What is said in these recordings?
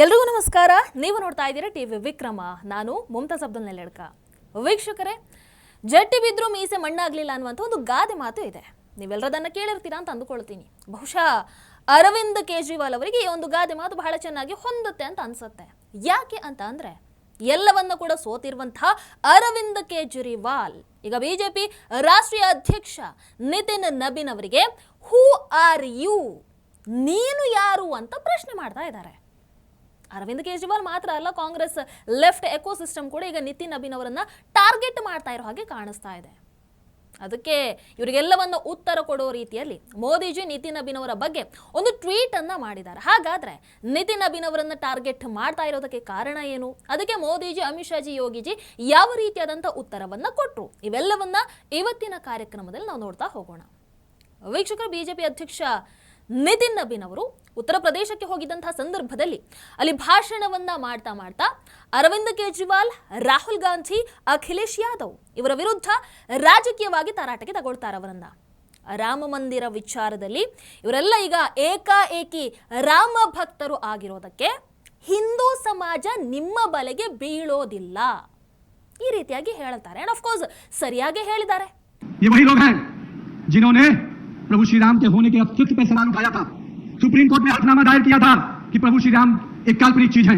ಎಲ್ರಿಗೂ ನಮಸ್ಕಾರ. ನೀವು ನೋಡ್ತಾ ಇದ್ದೀರಾ ಟಿವಿ ವಿಕ್ರಮ. ನಾನು ಮುಮ್ತಾಜ್ ಅಬ್ದುಲ್ ನೆಲೆಡ್ಕ. ವೀಕ್ಷಕರೇ, ಜಟ್ಟಿ ಬಿದ್ದರೂ ಮೀಸೆ ಮಣ್ಣಾಗಲಿಲ್ಲ ಅನ್ನುವಂಥ ಒಂದು ಗಾದೆ ಮಾತು ಇದೆ. ನೀವೆಲ್ಲರದನ್ನು ಕೇಳಿರ್ತೀರಾ ಅಂತ ಅಂದುಕೊಳ್ತೀನಿ. ಬಹುಶಃ ಅರವಿಂದ್ ಕೇಜ್ರಿವಾಲ್ ಅವರಿಗೆ ಈ ಒಂದು ಗಾದೆ ಮಾತು ಬಹಳ ಚೆನ್ನಾಗಿ ಹೊಂದುತ್ತೆ ಅಂತ ಅನ್ಸುತ್ತೆ. ಯಾಕೆ ಅಂತ ಅಂದರೆ, ಎಲ್ಲವನ್ನ ಕೂಡ ಸೋತಿರುವಂತಹ ಅರವಿಂದ್ ಕೇಜ್ರಿವಾಲ್ ಈಗ ಬಿಜೆಪಿ ರಾಷ್ಟ್ರೀಯ ಅಧ್ಯಕ್ಷ ನಿತಿನ್ ನಬೀನ್ ಅವರಿಗೆ ಹೂ ಆರ್ ಯು, ನೀನು ಯಾರು ಅಂತ ಪ್ರಶ್ನೆ ಮಾಡ್ತಾ ಇದ್ದಾರೆ. ಅರವಿಂದ್ ಕೇಜ್ರಿವಾಲ್ ಮಾತ್ರ ಅಲ್ಲ, ಕಾಂಗ್ರೆಸ್ ಲೆಫ್ಟ್ ಎಕೋಸಿಸ್ಟಮ್ ಕೂಡ ಈಗ ನಿತಿನ್ ನಬೀನ್ ಅವರನ್ನ ಟಾರ್ಗೆಟ್ ಮಾಡ್ತಾ ಇರೋ ಹಾಗೆ ಕಾಣಿಸ್ತಾ ಇದೆ. ಅದಕ್ಕೆ ಇವರಿಗೆಲ್ಲವನ್ನು ಉತ್ತರ ಕೊಡೋ ರೀತಿಯಲ್ಲಿ ಮೋದಿಜಿ ನಿತಿನ್ ನಬೀನ್ ಅವರ ಬಗ್ಗೆ ಒಂದು ಟ್ವೀಟ್ ಅನ್ನ ಮಾಡಿದ್ದಾರೆ. ಹಾಗಾದ್ರೆ ನಿತಿನ್ ನಬೀನ್ ಅವರನ್ನ ಟಾರ್ಗೆಟ್ ಮಾಡ್ತಾ ಇರೋದಕ್ಕೆ ಕಾರಣ ಏನು? ಅದಕ್ಕೆ ಮೋದಿಜಿ, ಅಮಿತ್ ಶಾಜಿ, ಯೋಗಿಜಿ ಯಾವ ರೀತಿಯಾದಂಥ ಉತ್ತರವನ್ನ ಕೊಟ್ಟರು? ಇವೆಲ್ಲವನ್ನ ಇವತ್ತಿನ ಕಾರ್ಯಕ್ರಮದಲ್ಲಿ ನಾವು ನೋಡ್ತಾ ಹೋಗೋಣ. ವೀಕ್ಷಕರು, ಬಿಜೆಪಿ ಅಧ್ಯಕ್ಷ ನಿತಿನ್ ನಬೀನ್ ಅವರು ಉತ್ತರ ಪ್ರದೇಶಕ್ಕೆ ಹೋಗಿದ್ದಂತಹ ಸಂದರ್ಭದಲ್ಲಿ ಅಲ್ಲಿ ಭಾಷಣವನ್ನ ಮಾಡ್ತಾ ಅರವಿಂದ್ ಕೇಜ್ರಿವಾಲ್, ರಾಹುಲ್ ಗಾಂಧಿ, ಅಖಿಲೇಶ್ ಯಾದವ್ ಇವರ ವಿರುದ್ಧ ರಾಜಕೀಯವಾಗಿ ತರಾಟೆಗೆ ತಗೊಳ್ತಾರೆ ಅವರನ್ನ. ರಾಮ ಮಂದಿರ ವಿಚಾರದಲ್ಲಿ ಇವರೆಲ್ಲ ಈಗ ಏಕಾಏಕಿ ರಾಮ ಭಕ್ತರು ಆಗಿರೋದಕ್ಕೆ ಹಿಂದೂ ಸಮಾಜ ನಿಮ್ಮ ಬಲೆಗೆ ಬೀಳೋದಿಲ್ಲ, ಈ ರೀತಿಯಾಗಿ ಹೇಳ್ತಾರೆ. ಅಂಡ್ ಆಫ್ ಕೋರ್ಸ್ ಸರಿಯಾಗಿ ಹೇಳಿದ್ದಾರೆ. प्रभु श्री राम के होने के अस्तित्व पर सवाल उठाया था। सुप्रीम कोर्ट ने हलफनामा दायर किया था कि प्रभु श्री राम एक काल्पनिक चीज है।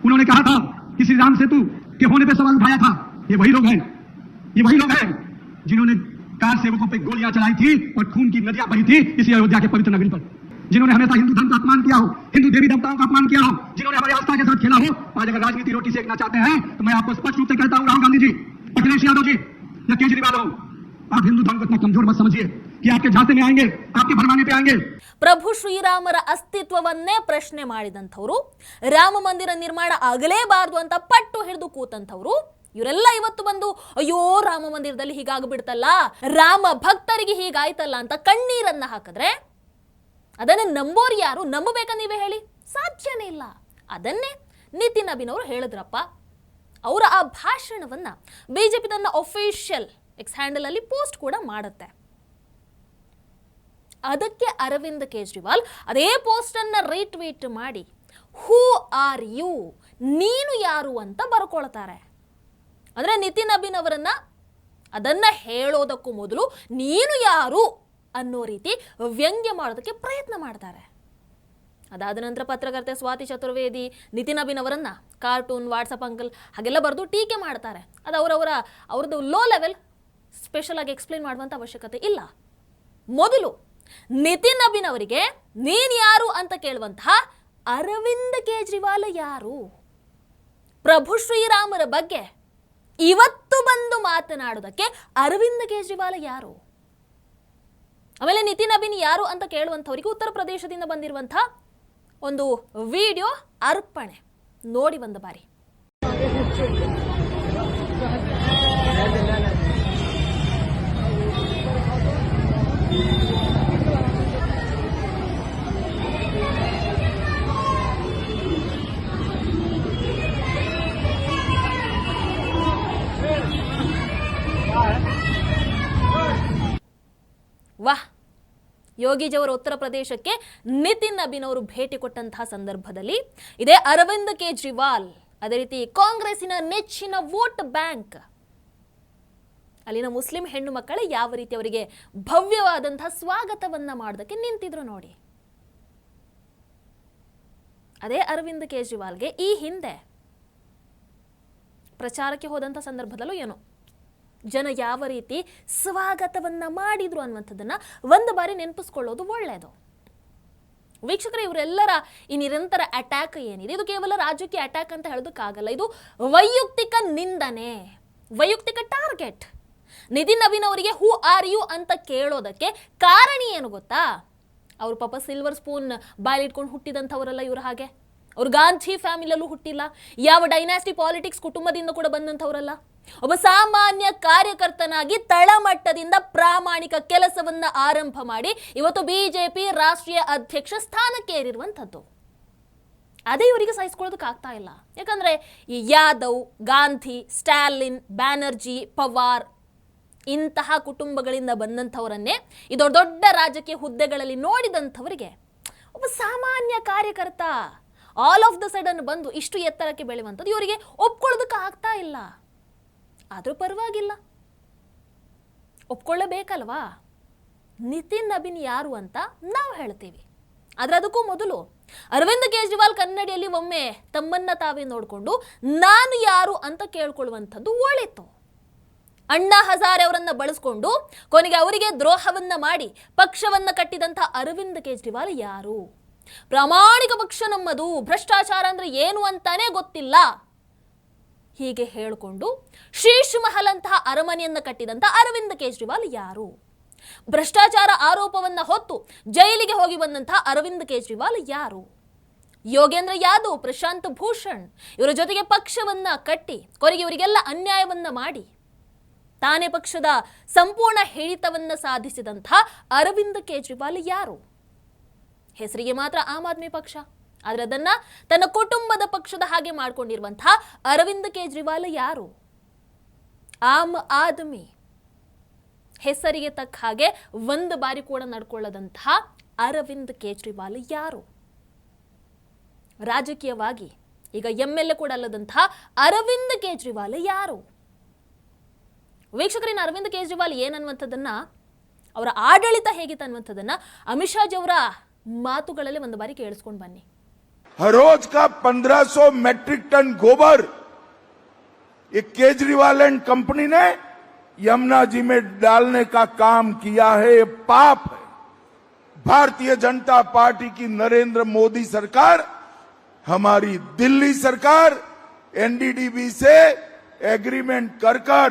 उन्होंने कहा था कि श्री राम सेतु के होने पर सवाल उठाया था। ये वही लोग हैं जिन्होंने कार सेवकों पर गोलियां चलाई थी और खून की नदियां बही थी इसी अयोध्या के पवित्र नगरी पर, जिन्होंने हमेशा हिंदू धर्म का अपमान किया हो, हिंदू देवी देवताओं का अपमान किया हो, जिन्होंने हमारी आस्था के साथ खेला हो। आज अगर राजनीति रोटी सेकना चाहते हैं तो मैं आपको स्पष्ट रूप से कहता हूं, राहुल गांधी जी, अखिलेश यादव जी या केजरीवाल हो, आप हिंदू धर्म को इतना कमजोर मत समझिए कि आपके झांसे में आएंगे, आपके भरमाने पे आएंगे। ಪ್ರಭು ಶ್ರೀರಾಮರ ಅಸ್ತಿತ್ವವನ್ನೇ ಪ್ರಶ್ನೆ ಮಾಡಿದಂಥವ್ರು, ರಾಮ ಮಂದಿರ ನಿರ್ಮಾಣ ಆಗಲೇಬಾರದು ಅಂತ ಪಟ್ಟು ಹಿಡಿದು ಕೂತಂಥವ್ರು, ಇವರೆಲ್ಲ ಇವತ್ತು ಬಂದು ಅಯ್ಯೋ ರಾಮ ಮಂದಿರದಲ್ಲಿ ಹೀಗಾಗ್ಬಿಡ್ತಲ್ಲ, ರಾಮ ಭಕ್ತರಿಗೆ ಹೀಗಾಯ್ತಲ್ಲ ಅಂತ ಕಣ್ಣೀರನ್ನ ಹಾಕಿದ್ರೆ ಅದನ್ನೇ ನಂಬೋರು ಯಾರು? ನಂಬಬೇಕ ನೀವೇ ಹೇಳಿ? ಸಾಧ್ಯನೇ ಇಲ್ಲ. ಅದನ್ನೇ ನಿತಿನ್ ನಬೀನ್ ಅವರು ಹೇಳಿದ್ರಪ್ಪ. ಅವರ ಆ ಭಾಷಣವನ್ನ ಬಿಜೆಪಿ ತನ್ನ ಅಫಿಷಿಯಲ್ ಎಕ್ಸ್ ಹ್ಯಾಂಡಲ್ ಅಲ್ಲಿ ಪೋಸ್ಟ್ ಕೂಡ ಮಾಡುತ್ತೆ. ಅದಕ್ಕೆ ಅರವಿಂದ್ ಕೇಜ್ರಿವಾಲ್ ಅದೇ ಪೋಸ್ಟ್ ಅನ್ನ ರೀಟ್ವೀಟ್ ಮಾಡಿ ಹೂ ಆರ್ ಯು, ನೀನು ಯಾರು ಅಂತ ಬರ್ಕೊಳ್ತಾರೆ. ಅಂದ್ರೆ ನಿತಿನ್ ನಬೀನ್ ಅವರನ್ನ ಅದನ್ನ ಹೇಳೋದಕ್ಕೂ ಮೊದಲು ನೀನು ಯಾರು ಅನ್ನೋ ರೀತಿ ವ್ಯಂಗ್ಯ ಮಾಡೋದಕ್ಕೆ ಪ್ರಯತ್ನ ಮಾಡ್ತಾರೆ. ಅದಾದ ನಂತರ ಪತ್ರಕರ್ತೆ ಸ್ವಾತಿ ಚತುರ್ವೇದಿ ನಿತಿನ್ ನಬೀನ್ ಅವರನ್ನ ಕಾರ್ಟೂನ್, ವಾಟ್ಸಪ್ ಅಂಕಲ್ ಹಾಗೆಲ್ಲ ಬರೆದು ಟೀಕೆ ಮಾಡ್ತಾರೆ. ಅದು ಅವ್ರದ್ದು ಲೋ ಲೆವೆಲ್, ಸ್ಪೆಷಲ್ ಆಗಿ ಎಕ್ಸ್ಪ್ಲೇನ್ ಮಾಡುವಂತ ಅವಶ್ಯಕತೆ ಇಲ್ಲ. ಮೊದಲು ನಿತಿನ್ ನಬೀನ್ ಅವರಿಗೆ ನೀನ್ ಯಾರು ಅಂತ ಕೇಳುವಂತಹ ಅರವಿಂದ್ ಕೇಜ್ರಿವಾಲ್ ಯಾರು? ಪ್ರಭು ಶ್ರೀರಾಮರ ಬಗ್ಗೆ ಇವತ್ತು ಬಂದು ಮಾತನಾಡೋದಕ್ಕೆ ಅರವಿಂದ್ ಕೇಜ್ರಿವಾಲ್ ಯಾರು? ಆಮೇಲೆ ನಿತಿನ್ ನಬೀನ್ ಯಾರು ಅಂತ ಕೇಳುವಂಥವರಿಗೆ ಉತ್ತರ ಪ್ರದೇಶದಿಂದ ಬಂದಿರುವಂತಹ ಒಂದು ವಿಡಿಯೋ ಅರ್ಪಣೆ ನೋಡಿ ಒಂದು ಬಾರಿ. ವಾಹ್, ಯೋಗಿಜಿಯವರ ಉತ್ತರ ಪ್ರದೇಶಕ್ಕೆ ನಿತಿನ್ ನಬೀನ್ ಅವರು ಭೇಟಿ ಕೊಟ್ಟಂತಹ ಸಂದರ್ಭದಲ್ಲಿ ಇದೇ ಅರವಿಂದ್ ಕೇಜ್ರಿವಾಲ್, ಅದೇ ರೀತಿ ಕಾಂಗ್ರೆಸ್ಸಿನ ನೆಚ್ಚಿನ ವೋಟ್ ಬ್ಯಾಂಕ್ ಅಲ್ಲಿನ ಮುಸ್ಲಿಂ ಹೆಣ್ಣು ಮಕ್ಕಳು ಯಾವ ರೀತಿ ಅವರಿಗೆ ಭವ್ಯವಾದಂತಹ ಸ್ವಾಗತವನ್ನ ಮಾಡೋದಕ್ಕೆ ನಿಂತಿದ್ರು ನೋಡಿ. ಅದೇ ಅರವಿಂದ್ ಕೇಜ್ರಿವಾಲ್ಗೆ ಈ ಹಿಂದೆ ಪ್ರಚಾರಕ್ಕೆ ಹೋದಂಥ ಸಂದರ್ಭದಲ್ಲೂ ಏನೋ ಜನ ಯಾವ ರೀತಿ ಸ್ವಾಗತವನ್ನ ಮಾಡಿದ್ರು ಅನ್ನುವಂಥದ್ದನ್ನ ಒಂದು ಬಾರಿ ನೆನಪಿಸ್ಕೊಳ್ಳೋದು ಒಳ್ಳೆಯದು. ವೀಕ್ಷಕರೇ, ಇವರೆಲ್ಲರ ಈ ನಿರಂತರ ಅಟ್ಯಾಕ್ ಏನಿದೆ, ಇದು ಕೇವಲ ರಾಜಕೀಯ ಅಟ್ಯಾಕ್ ಅಂತ ಹೇಳೋದಕ್ಕಾಗಲ್ಲ. ಇದು ವೈಯಕ್ತಿಕ ನಿಂದನೆ, ವೈಯಕ್ತಿಕ ಟಾರ್ಗೆಟ್. ನಿತಿನ್ ನಬೀನ್ ಅವರಿಗೆ ಹೂ ಆರ್ ಯು ಅಂತ ಕೇಳೋದಕ್ಕೆ ಕಾರಣ ಏನು ಗೊತ್ತಾ? ಅವ್ರ ಪಾಪ ಸಿಲ್ವರ್ ಸ್ಪೂನ್ ಬಾಯಿಲಿಟ್ಕೊಂಡು ಹುಟ್ಟಿದಂಥವರಲ್ಲ ಇವರು. ಹಾಗೆ ಅವ್ರು ಗಾಂಧಿ ಫ್ಯಾಮಿಲಿಯಲ್ಲೂ ಹುಟ್ಟಿಲ್ಲ, ಯಾವ ಡೈನಾಸ್ಟಿ ಪಾಲಿಟಿಕ್ಸ್ ಕುಟುಂಬದಿಂದ ಕೂಡ ಬಂದಂಥವರಲ್ಲ. ಒಬ್ಬ ಸಾಮಾನ್ಯ ಕಾರ್ಯಕರ್ತನಾಗಿ ತಳಮಟ್ಟದಿಂದ ಪ್ರಾಮಾಣಿಕ ಕೆಲಸವನ್ನ ಆರಂಭ ಮಾಡಿ ಇವತ್ತು ಬಿಜೆಪಿ ರಾಷ್ಟ್ರೀಯ ಅಧ್ಯಕ್ಷ ಸ್ಥಾನಕ್ಕೆ ಏರಿರುವಂಥದ್ದು. ಅದೇ ಇವರಿಗೆ ಸಹಿಸ್ಕೊಳ್ಳೋದಕ್ಕೆ ಆಗ್ತಾ ಇಲ್ಲ. ಯಾಕಂದ್ರೆ ಈ ಯಾದವ್, ಗಾಂಧಿ, ಸ್ಟಾಲಿನ್, ಬ್ಯಾನರ್ಜಿ, ಪವಾರ್ ಇಂತಹ ಕುಟುಂಬಗಳಿಂದ ಬಂದಂಥವರನ್ನೇ ಈ ದೊಡ್ಡ ರಾಜಕೀಯ ಹುದ್ದೆಗಳಲ್ಲಿ ನೋಡಿದಂಥವರಿಗೆ ಒಬ್ಬ ಸಾಮಾನ್ಯ ಕಾರ್ಯಕರ್ತ ಆಲ್ ಆಫ್ ದ ಸಡನ್ ಬಂದು ಇಷ್ಟು ಎತ್ತರಕ್ಕೆ ಬೆಳೆಯುವಂಥದ್ದು ಇವರಿಗೆ ಒಪ್ಕೊಳ್ಳೋದಕ್ಕೆ ಆಗ್ತಾ ಇಲ್ಲ. ಆದರೂ ಪರವಾಗಿಲ್ಲ, ಒಪ್ಕೊಳ್ಳಬೇಕಲ್ವಾ? ನಿತಿನ್ ನಬೀನ್ ಯಾರು ಅಂತ ನಾವು ಹೇಳ್ತೀವಿ. ಆದ್ರೆ ಅದಕ್ಕೂ ಮೊದಲು ಅರವಿಂದ್ ಕೇಜ್ರಿವಾಲ್ ಕನ್ನಡಿಯಲ್ಲಿ ಒಮ್ಮೆ ತಮ್ಮನ್ನ ತಾವೇ ನೋಡಿಕೊಂಡು ನಾನು ಯಾರು ಅಂತ ಕೇಳ್ಕೊಳ್ಳುವಂಥದ್ದು ಒಳಿತು. ಅಣ್ಣಾ ಹಜಾರೆ ಅವರನ್ನ ಬಳಸ್ಕೊಂಡು ಕೊನೆಗೆ ಅವರಿಗೆ ದ್ರೋಹವನ್ನ ಮಾಡಿ ಪಕ್ಷವನ್ನ ಕಟ್ಟಿದಂಥ ಅರವಿಂದ್ ಕೇಜ್ರಿವಾಲ್ ಯಾರು? ಪ್ರಾಮಾಣಿಕ ಪಕ್ಷ ನಮ್ಮದು, ಭ್ರಷ್ಟಾಚಾರ ಅಂದ್ರೆ ಏನು ಅಂತಾನೆ ಗೊತ್ತಿಲ್ಲ ಹೀಗೆ ಹೇಳಿಕೊಂಡು ಶೀಶ್ ಮಹಲ್ ಅಂತಹ ಅರಮನೆಯನ್ನ ಕಟ್ಟಿದಂಥ ಅರವಿಂದ್ ಕೇಜ್ರಿವಾಲ್ ಯಾರು? ಭ್ರಷ್ಟಾಚಾರ ಆರೋಪವನ್ನ ಹೊತ್ತು ಜೈಲಿಗೆ ಹೋಗಿ ಬಂದಂತಹ ಅರವಿಂದ್ ಕೇಜ್ರಿವಾಲ್ ಯಾರು? ಯೋಗೇಂದ್ರ ಯಾದವ್, ಪ್ರಶಾಂತ್ ಭೂಷಣ್ ಇವರ ಜೊತೆಗೆ ಪಕ್ಷವನ್ನ ಕಟ್ಟಿ ಕೊನೆಗೆ ಇವರಿಗೆಲ್ಲ ಅನ್ಯಾಯವನ್ನ ಮಾಡಿ ತಾನೇ ಪಕ್ಷದ ಸಂಪೂರ್ಣ ಹಿಡಿತವನ್ನ ಸಾಧಿಸಿದಂಥ ಅರವಿಂದ್ ಕೇಜ್ರಿವಾಲ್ ಯಾರು? ಹೆಸರಿಗೆ ಮಾತ್ರ ಆಮ್ ಆದ್ಮಿ ಪಕ್ಷ, ಆದ್ರೆ ಅದನ್ನ ತನ್ನ ಕುಟುಂಬದ ಪಕ್ಷದ ಹಾಗೆ ಮಾಡ್ಕೊಂಡಿರುವಂತಹ ಅರವಿಂದ್ ಕೇಜ್ರಿವಾಲ್ ಯಾರು? ಆಮ್ ಆದ್ಮಿ ಹೆಸರಿಗೆ ತಕ್ಕ ಹಾಗೆ ಒಂದು ಬಾರಿ ಕೂಡ ನಡ್ಕೊಳ್ಳದಂತಹ ಅರವಿಂದ್ ಕೇಜ್ರಿವಾಲ್ ಯಾರು? ರಾಜಕೀಯವಾಗಿ ಈಗ MLA ಕೂಡ ಅಲ್ಲದಂತಹ ಅರವಿಂದ್ ಕೇಜ್ರಿವಾಲ್ ಯಾರು? ವೀಕ್ಷಕರಿನ ಅರವಿಂದ್ ಕೇಜ್ರಿವಾಲ್ ಏನನ್ನುವಂಥದ್ದನ್ನ, ಅವರ ಆಡಳಿತ ಹೇಗಿತ್ತು ಅನ್ನುವಂಥದ್ದನ್ನ ಅಮಿತ್ ಶಾ ಅವರ ಮಾತುಗಳಲ್ಲಿ ಒಂದು ಬಾರಿ ಕೇಳಿಸ್ಕೊಂಡು ಬನ್ನಿ. हर रोज का 1500 मैट्रिक टन गोबर ये केजरीवाल एंड कंपनी ने यमुना जी में डालने का काम किया है। ये पाप है। भारतीय जनता पार्टी की नरेंद्र मोदी सरकार, हमारी दिल्ली सरकार एनडीडीबी से एग्रीमेंट कर कर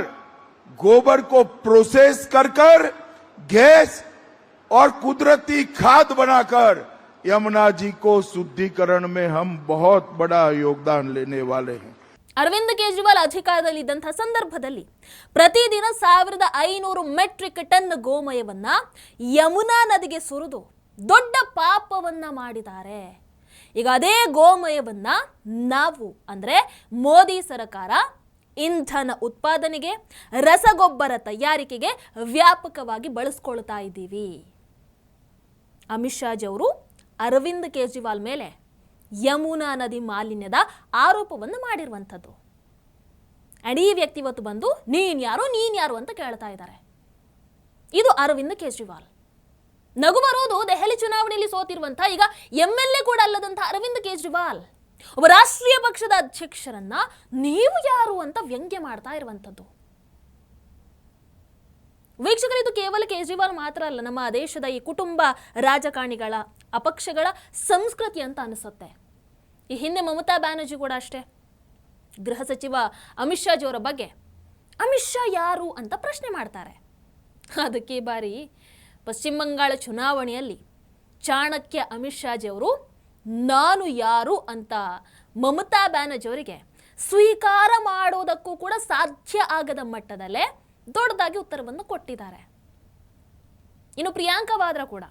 गोबर को प्रोसेस कर कर गैस और कुदरती खाद बनाकर यमुना जी को शुद्धिकरण में हम बहुत बड़ा योगदान लेने वाले हैं। ಅರವಿಂದ್ ಕೇಜ್ರಿವಾಲ್ ಅಧಿಕಾರದಲ್ಲಿದ್ದಂತಹ ಸಂದರ್ಭದಲ್ಲಿ ಪ್ರತಿದಿನ 1500 ಮೆಟ್ರಿಕ್ ಟನ್ ಗೋಮಯವನ್ನ ಯಮುನಾ ನದಿಗೆ ಸುರಿದು ದೊಡ್ಡ ಪಾಪವನ್ನ ಮಾಡಿದ್ದಾರೆ. ಈಗ ಅದೇ ಗೋಮಯವನ್ನ ನಾವು ಅಂದ್ರೆ ಮೋದಿ ಸರ್ಕಾರ ಇಂಧನ ಉತ್ಪಾದನೆಗೆ, ರಸಗೊಬ್ಬರ ತಯಾರಿಕೆಗೆ ವ್ಯಾಪಕವಾಗಿ ಬಳಸ್ಕೊಳ್ತಾ ಇದ್ದೀವಿ. ಅಮಿತ್ ಶಾ ಅವರು ಅರವಿಂದ್ ಕೇಜ್ರಿವಾಲ್ ಮೇಲೆ ಯಮುನಾ ನದಿ ಮಾಲಿನ್ಯದ ಆರೋಪವನ್ನು ಮಾಡಿರುವಂಥದ್ದು. ಅಂಡ್ ಈ ವ್ಯಕ್ತಿ ಇವತ್ತು ಬಂದು ನೀನ್ ಯಾರು ಅಂತ ಕೇಳ್ತಾ ಇದ್ದಾರೆ. ಇದು ಅರವಿಂದ್ ಕೇಜ್ರಿವಾಲ್. ನಗು ಬರೋದು ದೆಹಲಿ ಚುನಾವಣೆಯಲ್ಲಿ ಸೋತಿರುವಂಥ ಈಗ MLA ಕೂಡ ಅಲ್ಲದಂಥ ಅರವಿಂದ್ ಕೇಜ್ರಿವಾಲ್ ಒಬ್ಬ ರಾಷ್ಟ್ರೀಯ ಪಕ್ಷದ ಅಧ್ಯಕ್ಷರನ್ನ ನೀವು ಯಾರು ಅಂತ ವ್ಯಂಗ್ಯ ಮಾಡ್ತಾ ಇರುವಂಥದ್ದು. ವೀಕ್ಷಕರು, ಇದು ಕೇವಲ ಕೇಜ್ರಿವಾಲ್ ಮಾತ್ರ ಅಲ್ಲ, ನಮ್ಮ ದೇಶದ ಈ ಕುಟುಂಬ ರಾಜಕಾರಣಿಗಳ ಅಪಕ್ಷಗಳ ಸಂಸ್ಕೃತಿ ಅಂತ ಅನಿಸುತ್ತೆ. ಈ ಹಿಂದೆ ಮಮತಾ ಬ್ಯಾನರ್ಜಿ ಕೂಡ ಅಷ್ಟೇ ಗೃಹ ಸಚಿವ ಅಮಿತ್ ಶಾ ಅವರ ಬಗ್ಗೆ ಅಮಿತ್ ಶಾ ಯಾರು ಅಂತ ಪ್ರಶ್ನೆ ಮಾಡ್ತಾರೆ. ಅದಕ್ಕೆ ಬಾರಿ ಪಶ್ಚಿಮ ಬಂಗಾಳ ಚುನಾವಣೆಯಲ್ಲಿ ಚಾಣಕ್ಯ ಅಮಿತ್ ಶಾ ಅವರು ನಾನು ಯಾರು ಅಂತ ಮಮತಾ ಬ್ಯಾನರ್ಜಿ ಅವರಿಗೆ ಸ್ವೀಕಾರ ಮಾಡೋದಕ್ಕೂ ಕೂಡ ಸಾಧ್ಯ ಆಗದ ಮಟ್ಟದಲ್ಲೇ ದೊಡ್ಡದಾಗಿ ಉತ್ತರವನ್ನು ಕೊಟ್ಟಿದ್ದಾರೆ. ಇನ್ನು ಪ್ರಿಯಾಂಕಾ ವಾದ್ರಾ ಕೂಡ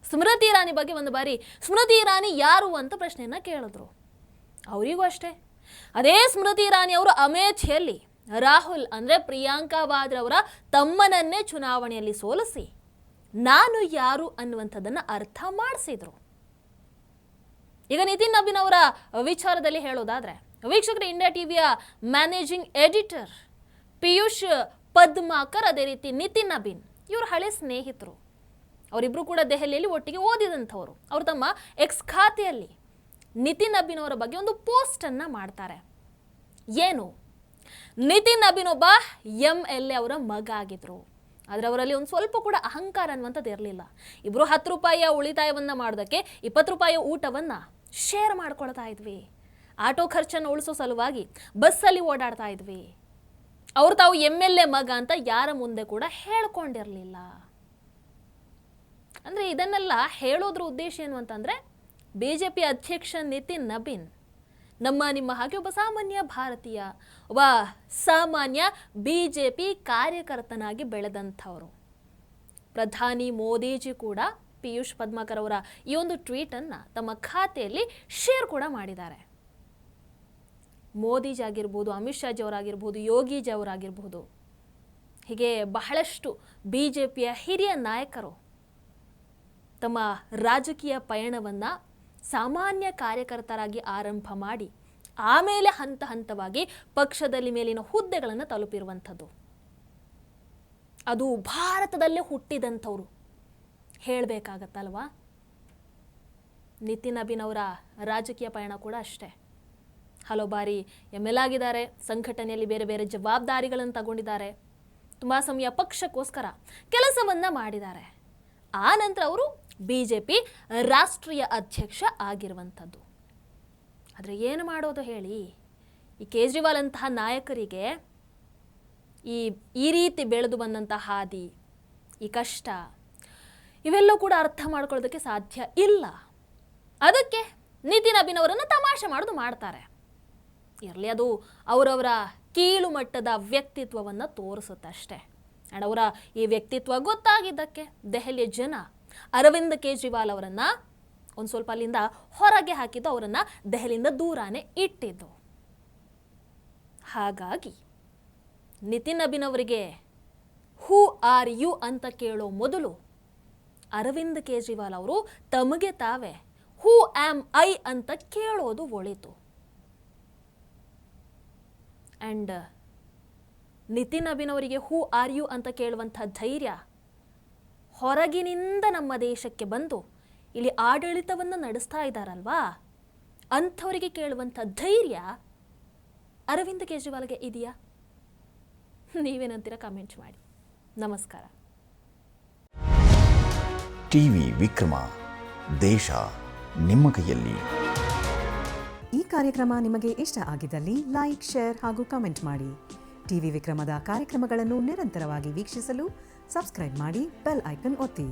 ಸ್ಮೃತಿ ಇರಾನಿ ಬಗ್ಗೆ ಒಂದು ಬಾರಿ ಸ್ಮೃತಿ ಇರಾನಿ ಯಾರು ಅಂತ ಪ್ರಶ್ನೆಯನ್ನ ಕೇಳಿದ್ರು. ಅವರಿಗೂ ಅಷ್ಟೇ ಅದೇ ಸ್ಮೃತಿ ಇರಾನಿ ಅವರು ಅಮೇಥಿಯಲ್ಲಿ ರಾಹುಲ್ ಅಂದ್ರೆ ಪ್ರಿಯಾಂಕಾ ವಾದ್ರಾ ಅವರ ತಮ್ಮನನ್ನೇ ಚುನಾವಣೆಯಲ್ಲಿ ಸೋಲಿಸಿ ನಾನು ಯಾರು ಅನ್ನುವಂಥದ್ದನ್ನ ಅರ್ಥ ಮಾಡಿಸಿದ್ರು. ಈಗ ನಿತಿನ್ ನಬೀನ್ ಅವರ ವಿಚಾರದಲ್ಲಿ ಹೇಳೋದಾದ್ರೆ ವೀಕ್ಷಕರು, ಇಂಡಿಯಾ ಟಿವಿಯ ಮ್ಯಾನೇಜಿಂಗ್ ಎಡಿಟರ್ ಪಿಯೂಷ್ ಪದ್ಮಾಕರ್, ಅದೇ ರೀತಿ ನಿತಿನ್ ನಬೀನ್ ಇವರು ಹಳೆ ಸ್ನೇಹಿತರು. ಅವರಿಬ್ರು ಕೂಡ ದೆಹಲಿಯಲ್ಲಿ ಒಟ್ಟಿಗೆ ಓದಿದಂಥವರು. ಅವರು ತಮ್ಮ ಎಕ್ಸ್ ಖಾತೆಯಲ್ಲಿ ನಿತಿನ್ ನಬೀನ್ ಅವರ ಬಗ್ಗೆ ಒಂದು ಪೋಸ್ಟ್ ಅನ್ನ ಮಾಡ್ತಾರೆ. ಏನು, ನಿತಿನ್ ನಬೀನ್ ಒಬ್ಬ MLA ಅವರ ಮಗ ಆಗಿದ್ರು. ಆದ್ರೆ ಅವರಲ್ಲಿ ಒಂದು ಸ್ವಲ್ಪ ಕೂಡ ಅಹಂಕಾರ ಅನ್ನುವಂಥದ್ದು ಇರಲಿಲ್ಲ. ಇಬ್ರು 10 ರೂಪಾಯಿಯ ಉಳಿತಾಯವನ್ನ ಮಾಡೋದಕ್ಕೆ 20 ರೂಪಾಯಿಯ ಊಟವನ್ನ ಶೇರ್ ಮಾಡ್ಕೊಳ್ತಾ ಇದ್ವಿ. ಆಟೋ ಖರ್ಚನ್ನು ಉಳಿಸೋ ಸಲುವಾಗಿ ಬಸ್ಸಲ್ಲಿ ಓಡಾಡ್ತಾ ಇದ್ವಿ. ಅವ್ರು ತಾವು MLA ಮಗ ಅಂತ ಯಾರ ಮುಂದೆ ಕೂಡ ಹೇಳ್ಕೊಂಡಿರಲಿಲ್ಲ. ಅಂದ್ರೆ ಇದನ್ನೆಲ್ಲ ಹೇಳೋದ್ರ ಉದ್ದೇಶ ಏನು ಅಂತಂದ್ರೆ BJP ಅಧ್ಯಕ್ಷ ನಿತಿನ್ ನಬೀನ್ ನಿಮ್ಮ ಹಾಗೆ ಒಬ್ಬ ಸಾಮಾನ್ಯ ಭಾರತೀಯ, ಒಬ್ಬ ಸಾಮಾನ್ಯ BJP ಕಾರ್ಯಕರ್ತನಾಗಿ ಬೆಳೆದಂಥವರು. ಪ್ರಧಾನಿ ಮೋದಿಜಿ ಕೂಡ ಪಿಯೂಷ್ ಪದ್ಮಾಕರ್ ಅವರ ಈ ಒಂದು ಟ್ವೀಟ್ ಅನ್ನ ತಮ್ಮ ಖಾತೆಯಲ್ಲಿ ಶೇರ್ ಕೂಡ ಮಾಡಿದ್ದಾರೆ. ಮೋದಿಜಿ ಆಗಿರ್ಬೋದು, ಅಮಿತ್ ಶಾ ಅವರಾಗಿರ್ಬೋದು, ಯೋಗಿಜಿ ಅವರಾಗಿರ್ಬೋದು, ಹೀಗೆ ಬಹಳಷ್ಟು BJPಯ ಹಿರಿಯ ನಾಯಕರು ತಮ್ಮ ರಾಜಕೀಯ ಪಯಣವನ್ನ ಸಾಮಾನ್ಯ ಕಾರ್ಯಕರ್ತರಾಗಿ ಆರಂಭ ಮಾಡಿ ಆಮೇಲೆ ಹಂತ ಹಂತವಾಗಿ ಪಕ್ಷದಲ್ಲಿ ಮೇಲಿನ ಹುದ್ದೆಗಳನ್ನು ತಲುಪಿರುವಂಥದ್ದು. ಅದು ಭಾರತದಲ್ಲೇ ಹುಟ್ಟಿದಂಥವ್ರು ಹೇಳಬೇಕಾಗತ್ತಲ್ವಾ. ನಿತಿನ್ ನಬೀನ್ ಅವರ ರಾಜಕೀಯ ಪಯಣ ಕೂಡ ಅಷ್ಟೇ. ಹಲವು ಬಾರಿ ML ಆಗಿದ್ದಾರೆ, ಸಂಘಟನೆಯಲ್ಲಿ ಬೇರೆ ಬೇರೆ ಜವಾಬ್ದಾರಿಗಳನ್ನು ತಗೊಂಡಿದ್ದಾರೆ, ತುಂಬ ಸಮಯ ಪಕ್ಷಕ್ಕೋಸ್ಕರ ಕೆಲಸವನ್ನು ಮಾಡಿದ್ದಾರೆ. ಆ ನಂತರ ಅವರು BJP ರಾಷ್ಟ್ರೀಯ ಅಧ್ಯಕ್ಷ ಆಗಿರುವಂಥದ್ದು. ಆದರೆ ಏನು ಮಾಡೋದು ಹೇಳಿ, ಈ ಕೇಜ್ರಿವಾಲ್ ಅಂತಹ ನಾಯಕರಿಗೆ ಈ ರೀತಿ ಬೆಳೆದು ಬಂದಂಥ ಹಾದಿ, ಈ ಕಷ್ಟ ಇವೆಲ್ಲವೂ ಕೂಡ ಅರ್ಥ ಮಾಡ್ಕೊಳ್ಳೋದಕ್ಕೆ ಸಾಧ್ಯ ಇಲ್ಲ. ಅದಕ್ಕೆ ನಿತಿನ್ ನಬೀನ್ ಅವರನ್ನು ತಮಾಷೆ ಮಾಡೋದು ಮಾಡ್ತಾರೆ. ಇರಲಿ, ಅದು ಅವರವರ ಕೀಳು ಮಟ್ಟದ ವ್ಯಕ್ತಿತ್ವವನ್ನು ತೋರಿಸುತ್ತೆ ಅಷ್ಟೇ. ಆ್ಯಂಡ್ ಅವರ ಈ ವ್ಯಕ್ತಿತ್ವ ಗೊತ್ತಾಗಿದ್ದಕ್ಕೆ ದೆಹಲಿಯ ಜನ ಅರವಿಂದ್ ಕೇಜ್ರಿವಾಲ್ ಅವರನ್ನು ಒಂದು ಸ್ವಲ್ಪ ಅಲ್ಲಿಂದ ಹೊರಗೆ ಹಾಕಿದ್ದು, ಅವರನ್ನು ದೆಹಲಿಯಿಂದ ದೂರಾನೇ ಇಟ್ಟಿದ್ದು. ಹಾಗಾಗಿ ನಿತಿನ್ ನಬೀನ್ ಅವರಿಗೆ ಹೂ ಆರ್ ಯು ಅಂತ ಕೇಳೋ ಮೊದಲು ಅರವಿಂದ್ ಕೇಜ್ರಿವಾಲ್ ಅವರು ತಮಗೆ ತಾವೇ ಹೂ ಆಮ್ ಐ ಅಂತ ಕೇಳೋದು ಒಳಿತು. ಆ್ಯಂಡ್ ನಿತಿನ್ ನಬೀನ್ ಅವರಿಗೆ ಹೂ ಆರ್ ಯು ಅಂತ ಕೇಳುವಂಥ ಧೈರ್ಯ ಹೊರಗಿನಿಂದ ನಮ್ಮ ದೇಶಕ್ಕೆ ಬಂದು ಇಲ್ಲಿ ಆಡಳಿತವನ್ನು ನಡೆಸ್ತಾ ಇದ್ದಾರಲ್ವಾ, ಅಂಥವರಿಗೆ ಕೇಳುವಂಥ ಧೈರ್ಯ ಅರವಿಂದ್ ಕೇಜ್ರಿವಾಲ್ಗೆ ಇದೆಯಾ? ನೀವೇನಂತೀರ ಕಮೆಂಟ್ ಮಾಡಿ. ನಮಸ್ಕಾರ. ಟಿವಿ ವಿಕ್ರಮ, ದೇಶ ನಿಮ್ಮ ಕೈಯಲ್ಲಿ. ಈ ಕಾರ್ಯಕ್ರಮ ನಿಮಗೆ ಇಷ್ಟ ಆಗಿದ್ದಲ್ಲಿ ಲೈಕ್, ಶೇರ್ ಹಾಗೂ ಕಮೆಂಟ್ ಮಾಡಿ. ಟಿವಿ ವಿಕ್ರಮದ ಕಾರ್ಯಕ್ರಮಗಳನ್ನು ನಿರಂತರವಾಗಿ ವೀಕ್ಷಿಸಲು ಸಬ್ಸ್ಕ್ರೈಬ್ ಮಾಡಿ, ಬೆಲ್ ಐಕನ್ ಒತ್ತಿ.